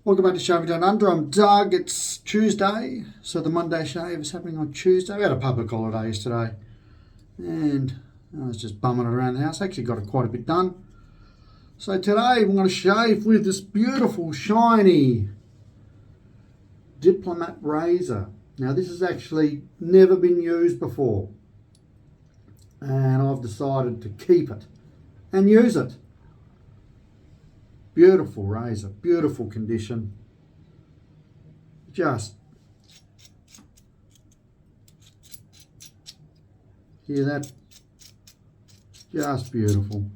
Welcome back to Shaving Down Under. I'm Doug. It's Tuesday, so the Monday shave is happening on Tuesday. We had a public holiday yesterday, and I was just bumming it around the house. Actually got quite a bit done. So today we're going to shave with this beautiful, shiny Diplomat razor. Now this has actually never been used before, and I've decided to keep it and use it. Beautiful razor, beautiful condition. Just hear that? Just beautiful.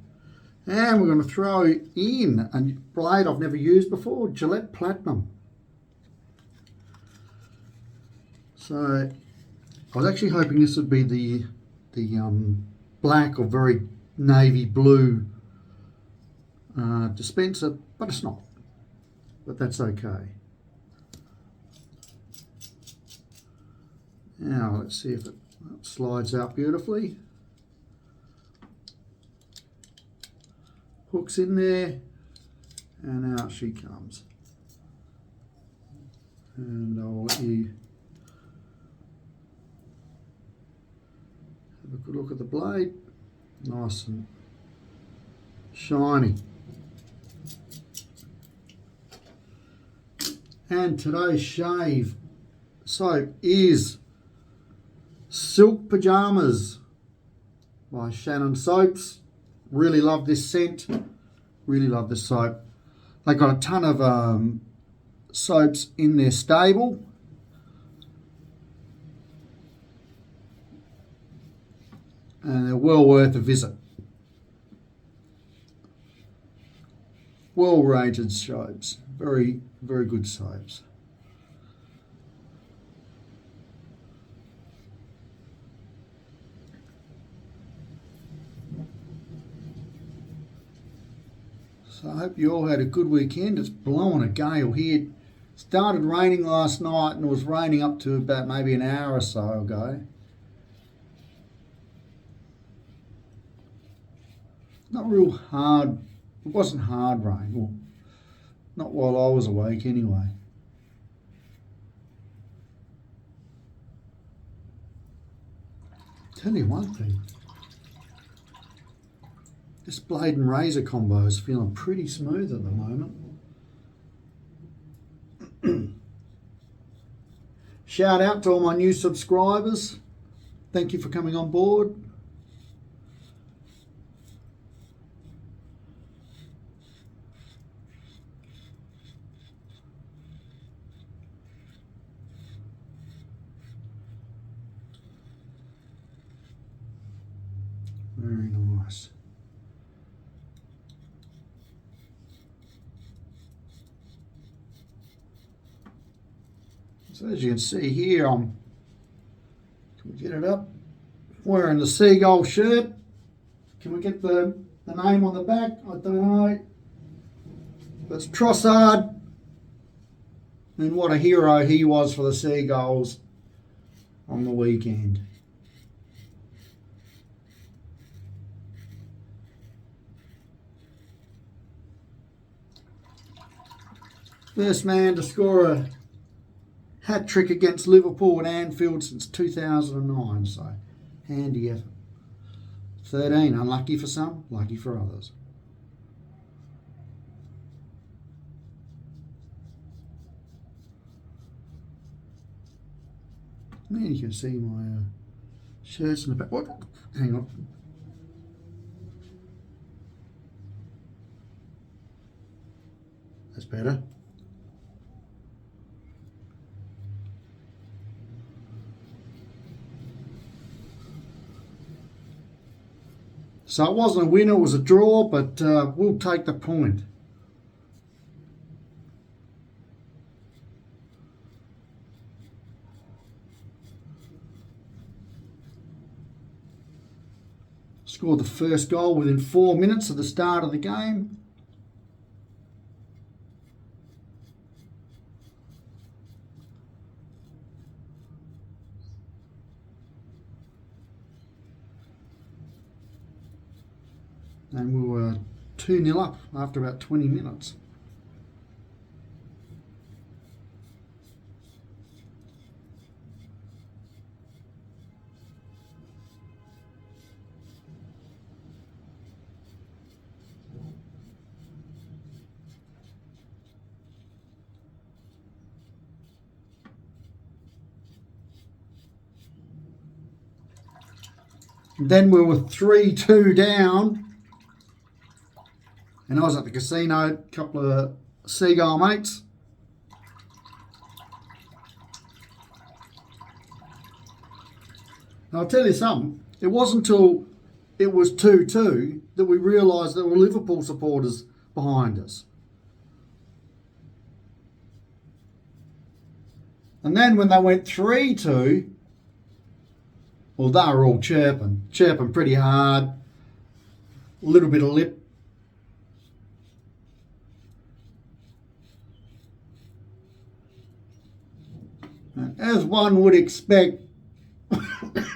And we're going to throw in a blade I've never used before, Gillette Platinum. So I was actually hoping this would be the black or very navy blue dispenser, but it's not. But that's okay. Now let's see if it slides out beautifully. Hooks in there, and out she comes. And I'll let you have a good look at the blade. Nice and shiny. And today's shave soap is Silk Pajamas by Shannon Soaps. Really love this scent. Really love this soap. They got a ton of soaps in their stable. And they're well worth a visit. Well rated soaps. Very, very good soaps. So I hope you all had a good weekend. It's blowing a gale here. It started raining last night, and it was raining up to about maybe an hour or so ago. Not real hard. It wasn't hard rain. Well, not while I was awake anyway. Tell you one thing. This blade and razor combo is feeling pretty smooth at the moment. Shout out to all my new subscribers. Thank you for coming on board. Very nice. So as you can see here, can we get it up? Wearing the seagull shirt. Can we get the name on the back? I don't know. That's Trossard. And what a hero he was for the Seagulls on the weekend. First man to score a hat-trick against Liverpool at Anfield since 2009, so handy effort. 13, unlucky for some, lucky for others. Man, you can see my shirts in the back. What? Hang on. That's better. So it wasn't a win, it was a draw, but we'll take the point. Scored the first goal within 4 minutes of the start of the game. And we were 2-0 up after about 20 minutes. Then we were 3-2 down, and I was at the casino, a couple of seagull mates. And I'll tell you something, it wasn't until it was 2-2 that we realised there were Liverpool supporters behind us. And then when they went 3-2, well, they were all chirping pretty hard, a little bit of lip. And as one would expect,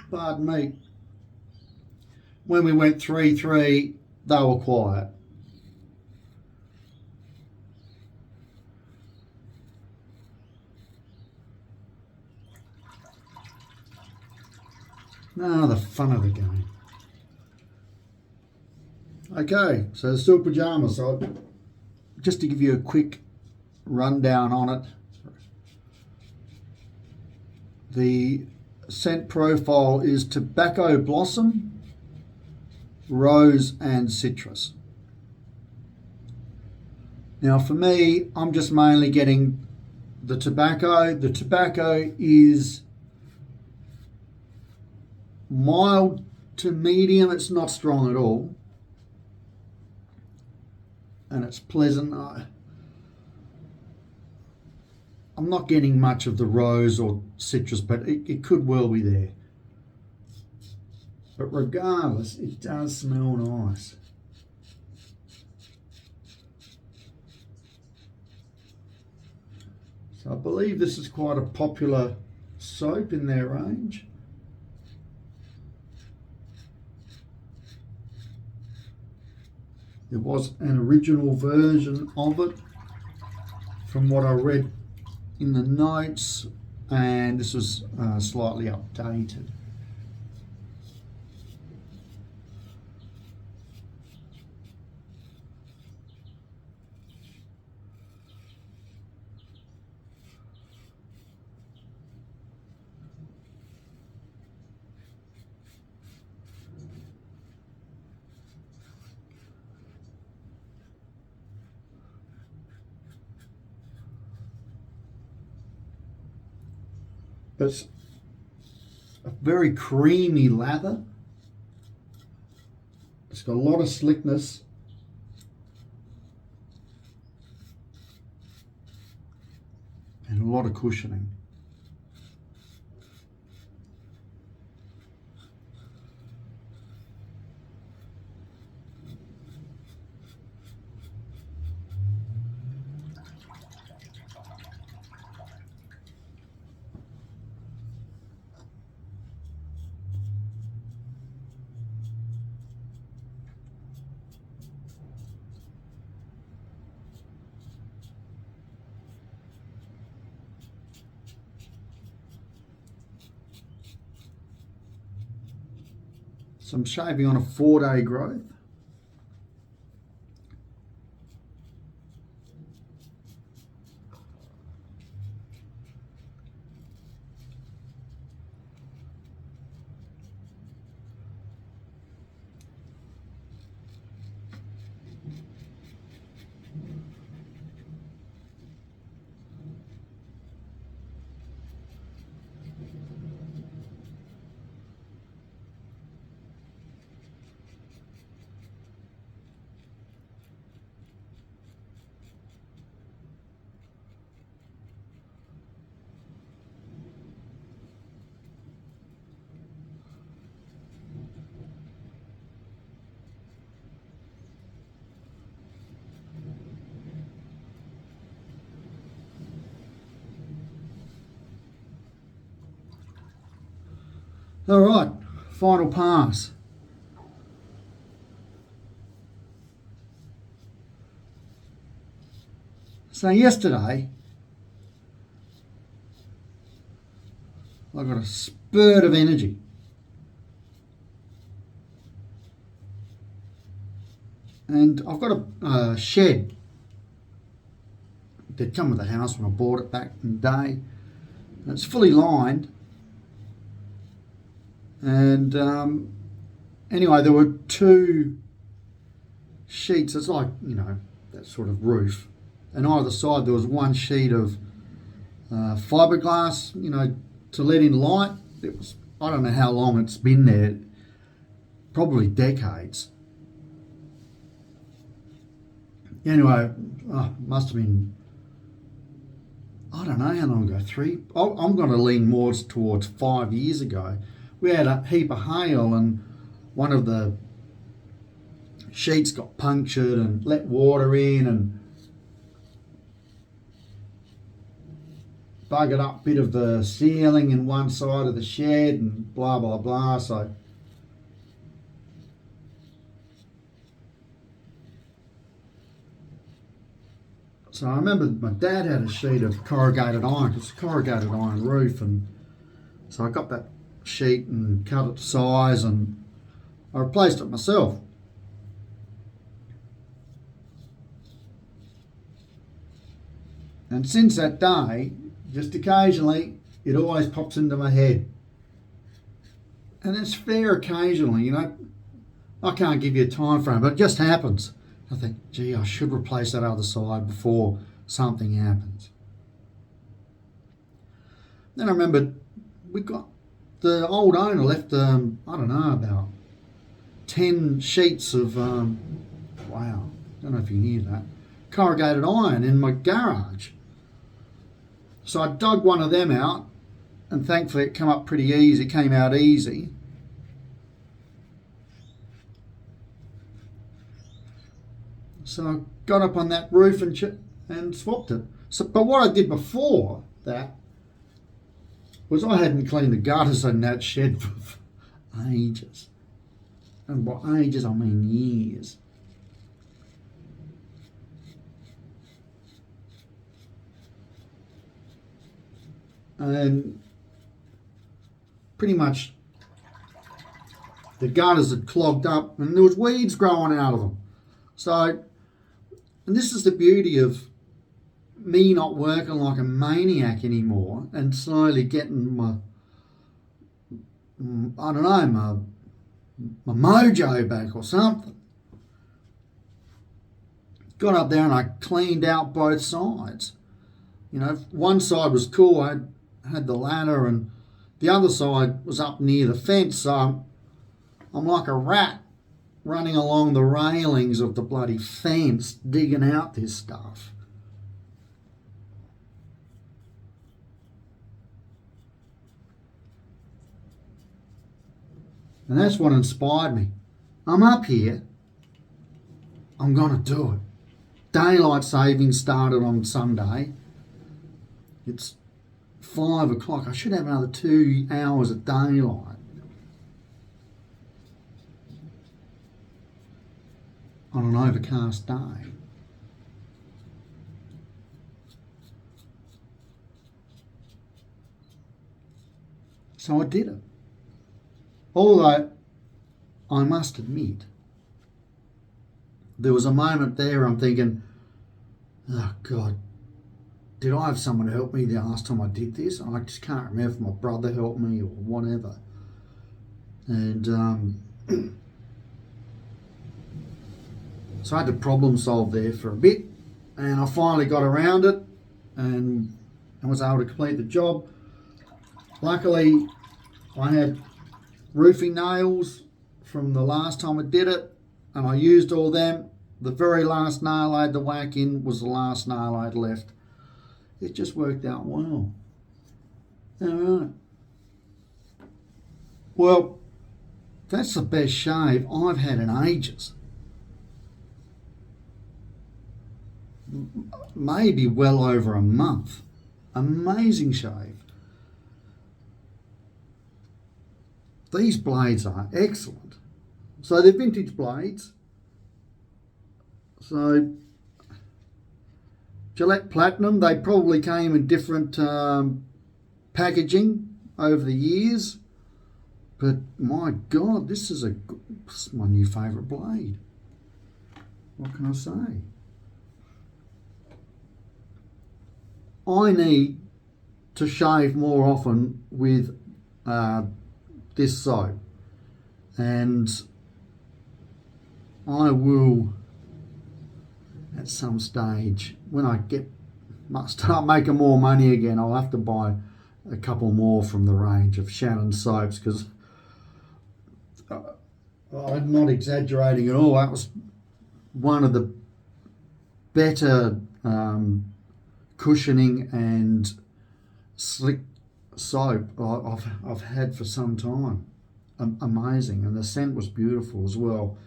pardon me, when we went 3-3, they were quiet. Now the fun of the game. Okay, so there's still Pajamas. So just to give you a quick rundown on it, the scent profile is tobacco blossom, rose and citrus. Now for me, I'm just mainly getting the tobacco. The tobacco is mild to medium, it's not strong at all. And it's pleasant. I'm not getting much of the rose or citrus, but it could well be there. But regardless, it does smell nice. So I believe this is quite a popular soap in their range. There was an original version of it from what I read in the notes, and this was slightly updated. It's a very creamy lather. It's got a lot of slickness. And a lot of cushioning. So I'm shaving on a 4-day growth. All right, final pass. So yesterday, I got a spurt of energy. And I've got a shed that come with the house when I bought it back in the day. And it's fully lined. And anyway, there were two sheets. It's like, that sort of roof. And either side there was one sheet of fiberglass, to let in light. It was, I don't know how long it's been there, probably decades. Anyway, must have been, I don't know how long ago, I'm going to lean more towards 5 years ago. We had a heap of hail and one of the sheets got punctured and let water in and buggered up a bit of the ceiling in one side of the shed and blah, blah, blah. So I remember my dad had a sheet of corrugated iron. It's a corrugated iron roof, and so I got that sheet and cut it to size and I replaced it myself. And since that day, just occasionally, it always pops into my head. And it's fair occasionally, I can't give you a time frame, but it just happens. I think, gee, I should replace that other side before something happens. Then I remember the old owner left, I don't know, about 10 sheets of, wow, I don't know if you can hear that, corrugated iron in my garage. So I dug one of them out, and thankfully it came up pretty easy. It came out easy. So I got up on that roof and swapped it. But what I did before that was I hadn't cleaned the gutters in that shed for ages. And by ages, I mean years. And pretty much the gutters had clogged up and there was weeds growing out of them. So, and this is the beauty of me not working like a maniac anymore and slowly getting my mojo back or something. Got up there and I cleaned out both sides. One side was cool. I had the ladder and the other side was up near the fence. So I'm like a rat running along the railings of the bloody fence, digging out this stuff. And that's what inspired me. I'm up here. I'm going to do it. Daylight savings started on Sunday. It's 5 o'clock. I should have another 2 hours of daylight. On an overcast day. So I did it. Although, I must admit, there was a moment there I'm thinking, oh God, did I have someone to help me the last time I did this? I just can't remember if my brother helped me or whatever. And so I had to problem solve there for a bit, and I finally got around it and was able to complete the job. Luckily, I had roofing nails from the last time I did it, and I used all them. The very last nail I had to whack in was the last nail I had left. It just worked out well. All right. Well, that's the best shave I've had in ages. Maybe well over a month. Amazing shave. These blades are excellent. So they're vintage blades. So Gillette Platinum, they probably came in different packaging over the years. But my God, this is my new favourite blade. What can I say? I need to shave more often with this soap. And I will, at some stage, when I start making more money again, I'll have to buy a couple more from the range of Shannon soaps, because I'm not exaggerating at all. That was one of the better cushioning and slick soap I've had for some time. Amazing, and the scent was beautiful as well.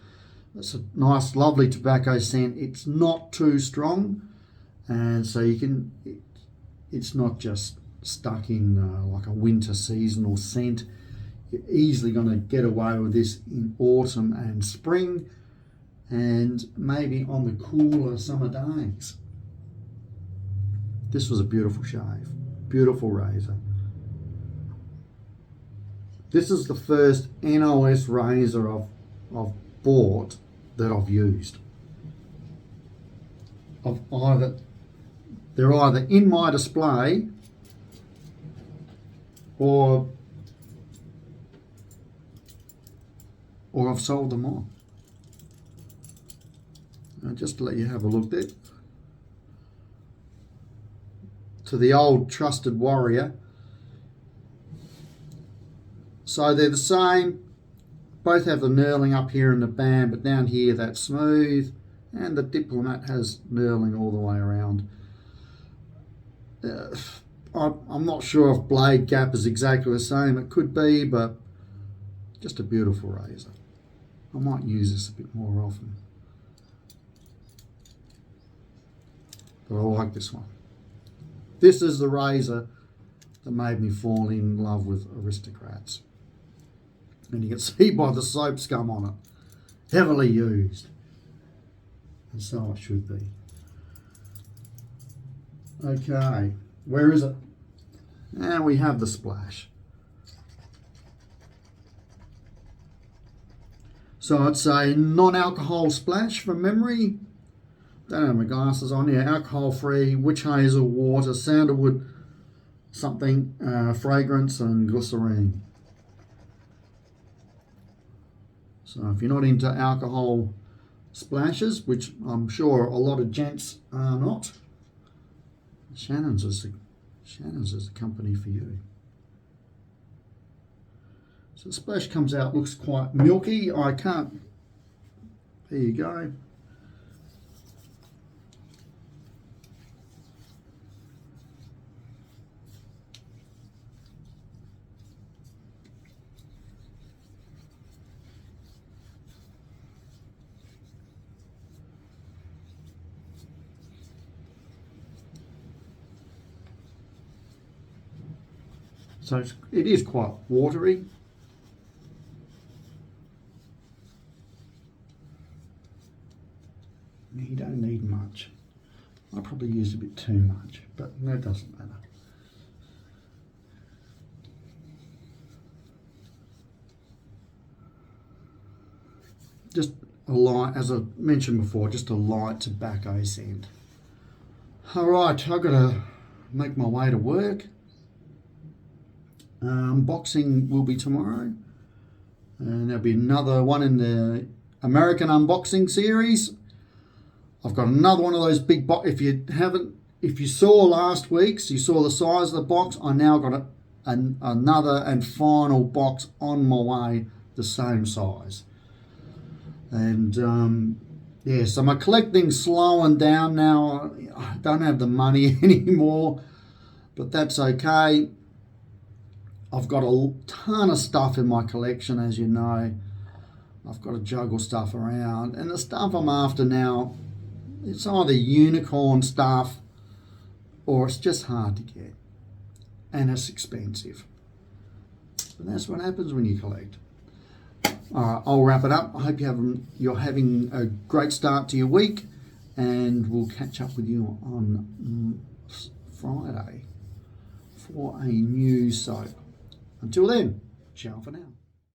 It's a nice, lovely tobacco scent. It's not too strong, and so it's not just stuck in like a winter seasonal scent. You're easily going to get away with this in autumn and spring, and maybe on the cooler summer days. This was a beautiful shave, beautiful razor. This is the first NOS razor I've bought that I've used. They're either in my display or I've sold them on. Just to let you have a look there. To the old trusted warrior. So they're the same. Both have the knurling up here in the band, but down here that's smooth. And the Diplomat has knurling all the way around. I'm not sure if blade gap is exactly the same. It could be, but just a beautiful razor. I might use this a bit more often. But I like this one. This is the razor that made me fall in love with Aristocrats. And you can see by the soap scum on it. Heavily used. And so it should be. Okay, where is it? And we have the splash. So it's a non-alcohol splash from memory. Don't have my glasses on here. Alcohol-free, witch hazel, water, sandalwood, something, fragrance, and glycerine. So if you're not into alcohol splashes, which I'm sure a lot of gents are not, Shannon's is the company for you. So the splash comes out, looks quite milky. I can't. There you go. So it is quite watery. You don't need much. I probably used a bit too much, but that doesn't matter. Just a light, as I mentioned before, just a light tobacco scent. All right, I've got to make my way to work. Unboxing will be tomorrow, and there'll be another one in the American unboxing series. I've got another one of those big box. If you saw last week's, you saw the size of the box. I now got another and final box on my way, the same size. And yeah, so my collecting's slowing down now. I don't have the money anymore, but that's okay. I've got a ton of stuff in my collection, as you know. I've got to juggle stuff around. And the stuff I'm after now, it's either unicorn stuff or it's just hard to get. And it's expensive. But that's what happens when you collect. All right, I'll wrap it up. I hope you're having a great start to your week. And we'll catch up with you on Friday for a new soap. Until then, ciao for now.